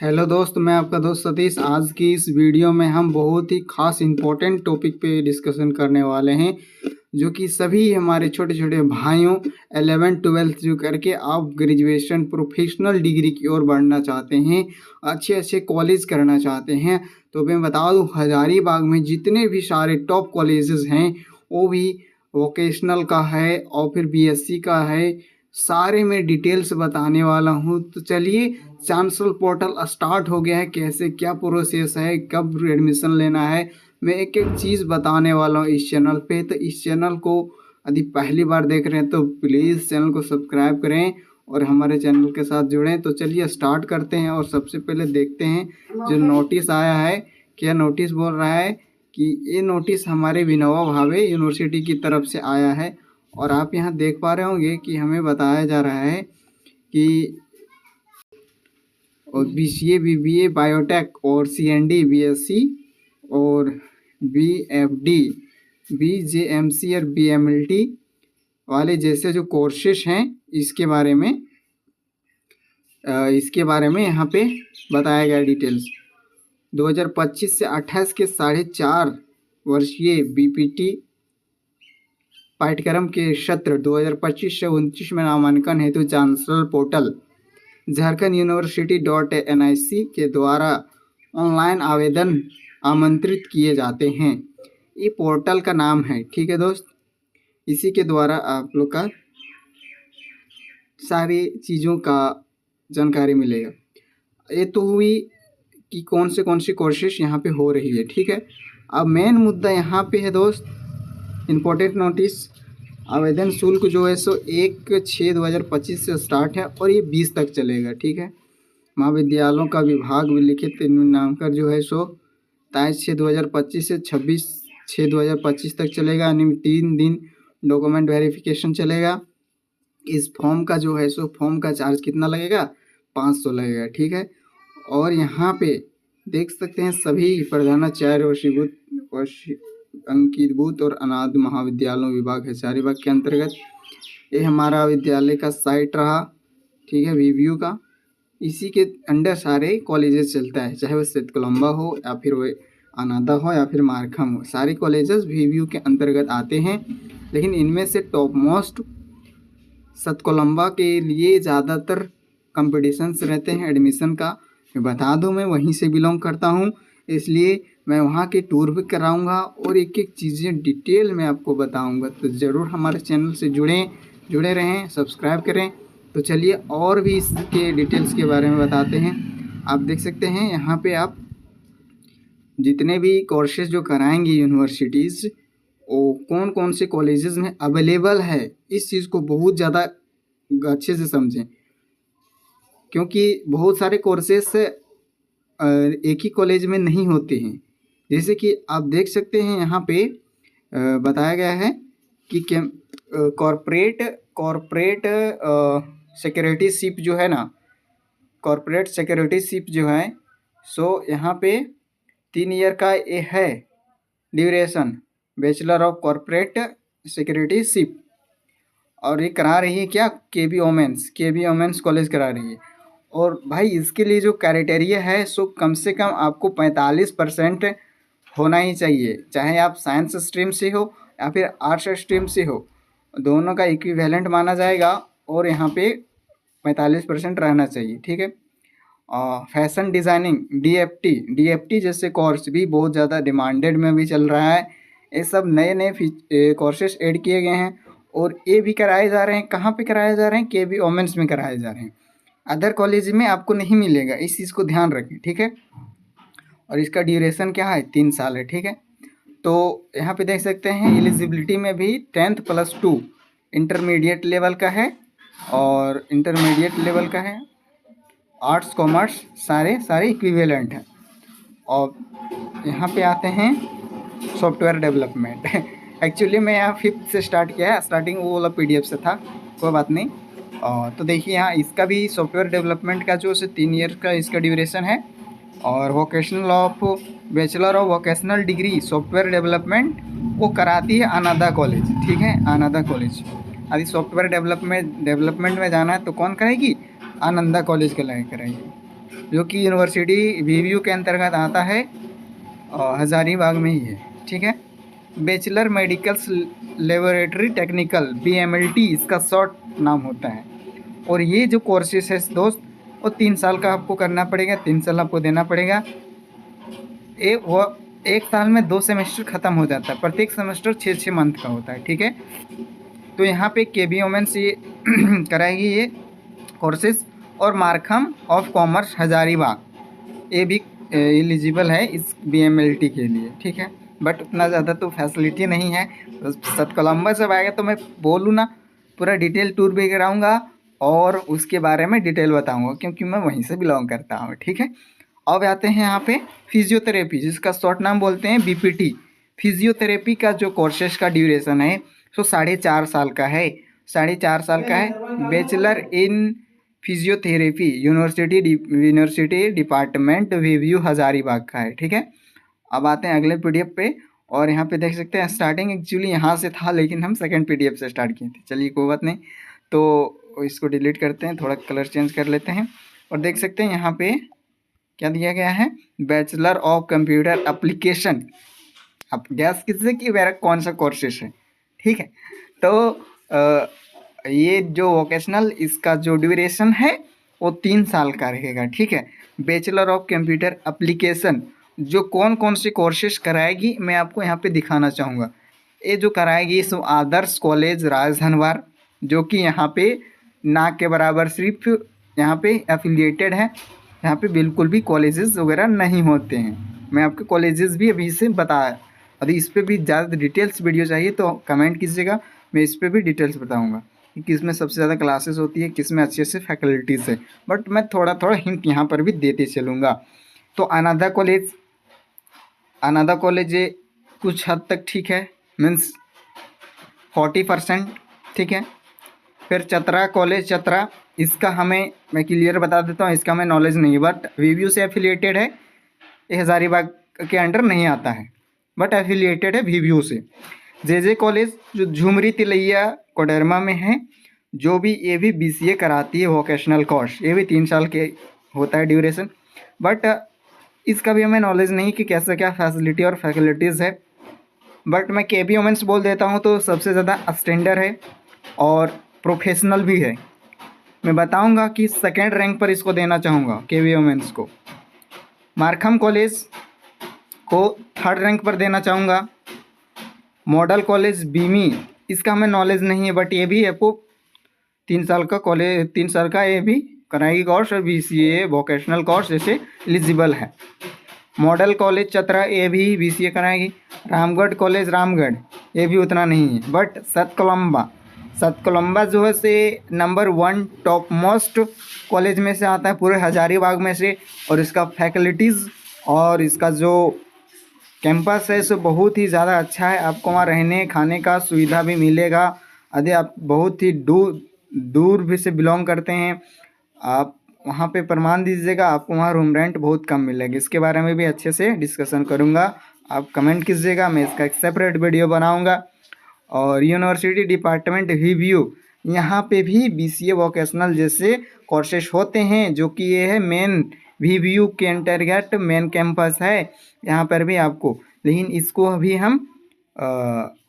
Hello दोस्त, मैं आपका दोस्त सतीश। आज की इस वीडियो में हम बहुत ही खास इम्पोर्टेंट टॉपिक पे डिस्कशन करने वाले हैं, जो कि सभी हमारे छोटे छोटे भाइयों 11th-12th जो करके आप ग्रेजुएशन प्रोफेशनल डिग्री की ओर बढ़ना चाहते हैं, अच्छे अच्छे कॉलेज करना चाहते हैं। तो मैं बता दूं, हजारीबाग में जितने भी सारे टॉप कॉलेजेस हैं वो भी वोकेशनल का है और फिर बीएससी का है। सारे में डिटेल्स बताने वाला हूँ। तो चलिए, चांसल पोर्टल स्टार्ट हो गया है। कैसे क्या प्रोसेस है, कब एडमिशन लेना है, मैं एक एक चीज़ बताने वाला हूँ इस चैनल पे। तो इस चैनल को यदि पहली बार देख रहे हैं तो प्लीज़ चैनल को सब्सक्राइब करें और हमारे चैनल के साथ जुड़ें। तो चलिए स्टार्ट करते हैं और सबसे पहले देखते हैं जो नोटिस आया है। क्या नोटिस बोल रहा है कि ये नोटिस हमारे विनोबा भावे यूनिवर्सिटी की तरफ से आया है। और आप यहाँ देख पा रहे होंगे कि हमें बताया जा रहा है कि और BCA BBA बायोटेक और CND BSc और BFD BJMC और BMLT वाले जैसे जो कोर्सेस हैं इसके बारे में यहाँ पे बताया गया डिटेल्स। 2025 से 28 के 4.5 वर्षीय BPT पाठ्यक्रम के सत्र 2025 से 29 में नामांकन हेतु चांसलर पोर्टल झारखंड-university.nic के द्वारा ऑनलाइन आवेदन आमंत्रित किए जाते हैं। ये पोर्टल का नाम है, ठीक है दोस्त। इसी के द्वारा आप लोग का सारी चीज़ों का जानकारी मिलेगा। ये तो हुई कि कौन से कोर्सेस यहाँ पे हो रही है, ठीक है। अब मेन मुद्दा यहाँ पे है दोस्त, इम्पोर्टेंट नोटिस। आवेदन शुल्क जो है सो 1/6/2025 से स्टार्ट है और ये 20 तक चलेगा, ठीक है। महाविद्यालयों का विभाग विलिखित नामकर जो है सो 23/6/2025 से 26/6/2025 तक चलेगा, यानी 3 दिन डॉक्यूमेंट वेरिफिकेशन चलेगा। इस फॉर्म का जो है सो फॉर्म का चार्ज कितना लगेगा, 500 लगेगा, ठीक है। और यहाँ पे देख सकते हैं सभी प्रधानाचार्य अंकितभूत और अनाथ महाविद्यालयों विभाग हजारीबाग के अंतर्गत ये हमारा विद्यालय का साइट रहा, ठीक है, वीव्यू का। इसी के अंडर सारे कॉलेजेस चलता है, चाहे वो सतकोलम्बा हो या फिर वो अनादा हो या फिर मारखम हो, सारे कॉलेजेस वीव्यू के अंतर्गत आते हैं। लेकिन इनमें से टॉप मोस्ट सतकोलम्बा के लिए ज़्यादातर कंपटीशन्स रहते हैं एडमिशन का। मैं बता दूं, मैं वहीं से बिलोंग करता हूं, इसलिए मैं वहाँ के टूर भी कराऊंगा और एक एक चीज़ें डिटेल में आपको बताऊंगा। तो ज़रूर हमारे चैनल से जुड़े रहें, सब्सक्राइब करें। तो चलिए और भी इसके डिटेल्स के बारे में बताते हैं। आप देख सकते हैं यहाँ पे आप जितने भी कोर्सेज जो कराएंगे यूनिवर्सिटीज़, वो कौन कौन से कॉलेजेस में अवेलेबल है, इस चीज़ को बहुत ज़्यादा अच्छे से समझें, क्योंकि बहुत सारे कोर्सेस एक ही कॉलेज में नहीं होते हैं। जैसे कि आप देख सकते हैं यहाँ पे बताया गया है कि कॉरपोरेट सिक्योरिटीशिप जो है ना, कॉरपोरेट सिक्योरिटीशिप जो है सो यहाँ पे 3 ईयर का ये है ड्यूरेशन, बैचलर ऑफ कॉरपोरेट सिक्योरिटीशिप। और ये करा रही है क्या, KB वोमेंस कॉलेज करा रही है। और भाई इसके लिए जो क्राइटेरिया है सो कम से कम आपको 45% होना ही चाहिए, चाहे आप साइंस स्ट्रीम से हो या फिर आर्ट्स स्ट्रीम से हो, दोनों का इक्विवेलेंट माना जाएगा। और यहाँ पे 45% रहना चाहिए, ठीक है। फैशन डिज़ाइनिंग DFT जैसे कोर्स भी बहुत ज़्यादा डिमांडेड में भी चल रहा है। ये सब नए कोर्सेस ऐड किए गए हैं और ये भी कराए जा रहे हैं। कहाँ पे कराए जा रहे हैं, KB वोमेंस में कराए जा रहे हैं। अदर कॉलेज में आपको नहीं मिलेगा, इस चीज़ को ध्यान रखें, ठीक है। और इसका ड्यूरेशन क्या है, 3 साल है, ठीक है। तो यहाँ पे देख सकते हैं एलिजिबिलिटी में भी 10th + 2 इंटरमीडिएट लेवल का है और इंटरमीडिएट लेवल का है। आर्ट्स कॉमर्स सारे इक्विवेलेंट हैं। और यहाँ पे आते हैं सॉफ्टवेयर डेवलपमेंट एक्चुअली मैं यहाँ 5th से स्टार्ट किया है, स्टार्टिंग वो वाला PDF से था, कोई बात नहीं। तो देखिए यहाँ इसका भी सॉफ्टवेयर डेवलपमेंट का जो 3 ईयर का इसका ड्यूरेशन है। और bachelor of vocational degree software development वो कराती है अनादा कॉलेज, ठीक है, अनादा कॉलेज। यदि सॉफ्टवेयर डेवलपमेंट में जाना है तो कौन कराएगी, आनंदा कॉलेज कराएगी। जो कि यूनिवर्सिटी VVU के अंतर्गत आता है, हज़ारीबाग में ही है। ठीक है। Bachelor medicals laboratory technical, BMLT इसका शॉर्ट नाम होता है। और ये जो कोर्सेस है दोस्त, वो 3 साल का आपको करना पड़ेगा, 3 साल आपको देना पड़ेगा। वो 1 साल में 2 सेमेस्टर ख़त्म हो जाता है, प्रत्येक सेमेस्टर 6-6 मंथ का होता है। ठीक है। तो यहाँ पे KB वुमेन्स ये कराएगी ये कोर्सेस। और मार्कम ऑफ कॉमर्स हज़ारीबाग ये भी एलिजिबल है इस BMLT के लिए। ठीक है। बट उतना ज़्यादा तो फैसिलिटी नहीं है। सत कोलम्बा जब आएगा तो मैं बोलूँ ना, पूरा डिटेल टूर भी कराऊँगा और उसके बारे में डिटेल बताऊँगा, क्योंकि मैं वहीं से बिलोंग करता हूँ। ठीक है। अब आते हैं यहाँ पे फिजियोथेरेपी, जिसका शॉर्ट नाम बोलते हैं BPT। फिजियोथेरेपी का जो कोर्सेज का ड्यूरेशन है सो 4.5 साल का है। 4.5 साल का है। Bachelor in physiotherapy university department VVU Hazaribagh का है। ठीक है। अब आते हैं अगले PDF पे, और यहाँ पे देख सकते हैं स्टार्टिंग एक्चुअली यहाँ से था, लेकिन हम सेकंड PDF से स्टार्ट किए थे। चलिए कोई बात नहीं, तो इसको डिलीट करते हैं, थोड़ा कलर चेंज कर लेते हैं। और देख सकते हैं यहाँ पे क्या दिया गया है, बैचलर ऑफ कंप्यूटर एप्लीकेशन। अब गैस कीजिए कि मेरा कौन सा कोर्सेस है। ठीक है। तो ये जो वोकेशनल इसका जो ड्यूरेशन है वो 3 साल का रहेगा। ठीक है। बैचलर ऑफ कंप्यूटर एप्लीकेशन जो कौन कौन से कोर्सेज कराएगी मैं आपको यहाँ पे दिखाना चाहूँगा। ये जो कराएगी सो आदर्श कॉलेज राजधनवार, जो कि यहाँ पे ना के बराबर सिर्फ यहाँ पे एफिलिएटेड है। यहाँ पे बिल्कुल भी कॉलेजेस वगैरह नहीं होते हैं। मैं आपके कॉलेजेस भी अभी से बताया, अभी इस पर भी ज़्यादा डिटेल्स वीडियो चाहिए तो कमेंट कीजिएगा, मैं इस पर भी डिटेल्स बताऊँगा कि किस में सबसे ज़्यादा क्लासेस होती है, किस में अच्छे से फैकल्टीज़ है। बट मैं थोड़ा थोड़ा हिंट यहाँ पर भी देते चलूँगा। तो अनादा कॉलेज ये कुछ हद तक ठीक है, मीन्स 40%। ठीक है। फिर चतरा कॉलेज चतरा, इसका मैं क्लियर बता देता हूँ, इसका हमें नॉलेज नहीं है, बट VVU से एफिलिएटेड है। ये हज़ारीबाग के अंडर नहीं आता है, बट एफिलिएटेड है VVU से। JJ कॉलेज जो झुमरी तिलैया कोडरमा में है, जो भी ये भी BCA कराती है वोकेशनल कोर्स, ये भी 3 साल के होता है ड्यूरेशन। बट इसका भी हमें नॉलेज नहीं कि कैसे क्या फैसिलिटी और फैकल्टीज़ है। बट मैं KB वुमेन्स बोल देता हूँ तो सबसे ज़्यादा स्टैंडर्ड है और प्रोफेशनल भी है। मैं बताऊंगा कि सेकेंड रैंक पर इसको देना चाहूँगा KB वुमेन्स को। मार्कम कॉलेज को थर्ड रैंक पर देना चाहूँगा। मॉडल कॉलेज बीमी, इसका हमें नॉलेज नहीं है, बट ये भी आपको 3 साल का कॉलेज, 3 साल का ये भी कराएगी कोर्स, और BCA वोकेशनल कोर्स जैसे एलिजिबल है। मॉडल कॉलेज चतरा ये भी BCA कराएगी। रामगढ़ कॉलेज रामगढ़ ये भी उतना नहीं है। बट सतकोलम्बा जो है से नंबर 1 टॉप मोस्ट कॉलेज में से आता है पूरे हज़ारीबाग में से, और इसका फैकल्टीज़ और इसका जो कैंपस है सो बहुत ही ज़्यादा अच्छा है। आपको वहाँ रहने खाने का सुविधा भी मिलेगा। यदि आप बहुत ही दूर भी से बिलोंग करते हैं, आप वहाँ पे प्रमाण दीजिएगा, आपको वहाँ रूम रेंट बहुत कम मिलेगी। इसके बारे में भी अच्छे से डिस्कशन करूँगा, आप कमेंट कीजिएगा, मैं इसका एक सेपरेट वीडियो बनाऊँगा। और यूनिवर्सिटी डिपार्टमेंट VVU, यहाँ पे भी BCA वोकेशनल जैसे कोर्सेज होते हैं, जो कि ये है मेन VVU के अंतर्गत मेन कैंपस है यहाँ पर भी आपको। लेकिन इसको अभी हम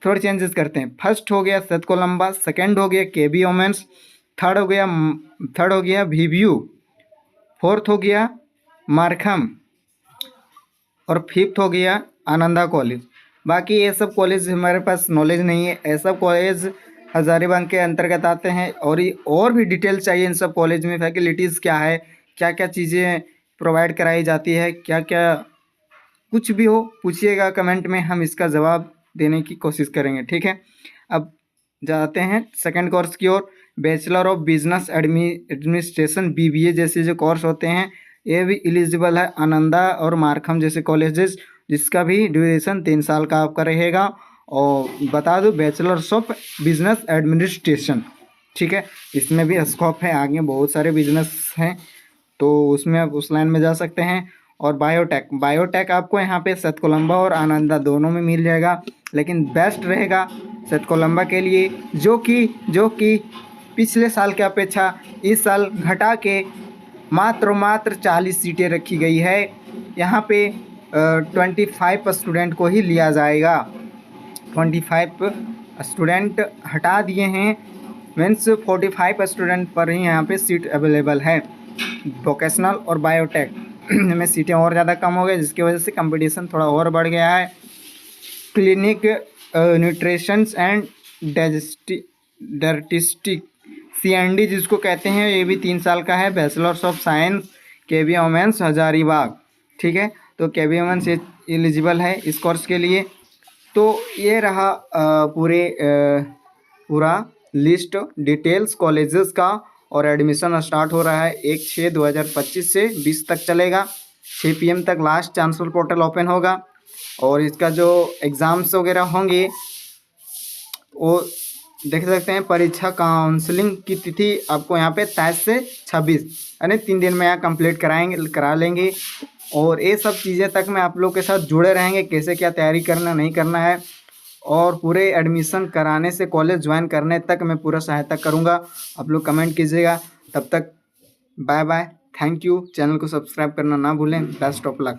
थोड़े चेंजेस करते हैं। फर्स्ट हो गया सतकोलम्बा, सेकंड हो गया KB वुमेन्स, थर्ड हो गया VVU, फोर्थ हो गया मार्कम, और फिफ्थ हो गया आनंदा कॉलेज। बाकी ये सब कॉलेज हमारे पास नॉलेज नहीं है। ये सब कॉलेज हज़ारीबाग के अंतर्गत आते हैं, और भी डिटेल चाहिए इन सब कॉलेज में, फैकल्टीज़ क्या है, क्या क्या चीज़ें प्रोवाइड कराई जाती है, क्या क्या कुछ भी हो पूछिएगा कमेंट में, हम इसका जवाब देने की कोशिश करेंगे। ठीक है। अब जाते हैं सेकंड कोर्स की ओर। Bachelor of business administration BBA जैसे जो कोर्स होते हैं ये भी एलिजिबल है आनंदा और मार्कम जैसे कॉलेजेस, जिसका भी ड्यूरेशन 3 साल का आपका रहेगा। और बता दूं बैचलर्स ऑफ बिजनेस एडमिनिस्ट्रेशन, ठीक है, इसमें भी स्कोप है, आगे बहुत सारे बिजनेस हैं तो उसमें आप उस लाइन में जा सकते हैं। और बायोटेक आपको यहाँ पे सतकोलम्बा और आनंदा दोनों में मिल जाएगा, लेकिन बेस्ट रहेगा सतकोलम्बा के लिए, जो कि पिछले साल की अपेक्षा इस साल घटा के मात्र 40 सीटें रखी गई है। यहाँ पे 25 स्टूडेंट को ही लिया जाएगा। 25 स्टूडेंट हटा दिए हैं, मीन्स 45 स्टूडेंट पर ही यहाँ पे सीट अवेलेबल है। वोकेशनल और बायोटेक में सीटें और ज़्यादा कम हो गई, जिसकी वजह से कंपटीशन थोड़ा और बढ़ गया है। क्लिनिक न्यूट्रिशंस एंड डायटिस्टिक CND जिसको कहते हैं, ये भी 3 साल का है। Bachelors of science KV women's Hazaribagh, ठीक है। तो KV वुमेन्स एलिजिबल है इस कोर्स के लिए। तो ये रहा पूरा लिस्ट डिटेल्स कॉलेजेस का। और एडमिशन स्टार्ट हो रहा है 1/6/2025 से 20 तक चलेगा। 6 PM तक लास्ट चांसलर पोर्टल ओपन होगा। और इसका जो एग्ज़ाम्स वगैरह होंगे वो देख सकते हैं। परीक्षा काउंसलिंग की तिथि आपको यहाँ पे 23 से 26 यानी 3 दिन में यहाँ कंप्लीट करा लेंगे। और ये सब चीज़ें तक मैं आप लोग के साथ जुड़े रहेंगे, कैसे क्या तैयारी करना नहीं करना है, और पूरे एडमिशन कराने से कॉलेज ज्वाइन करने तक मैं पूरा सहायता करूँगा। आप लोग कमेंट कीजिएगा। तब तक bye bye, thank you. Channel को सब्सक्राइब करना ना भूलें। Best of luck.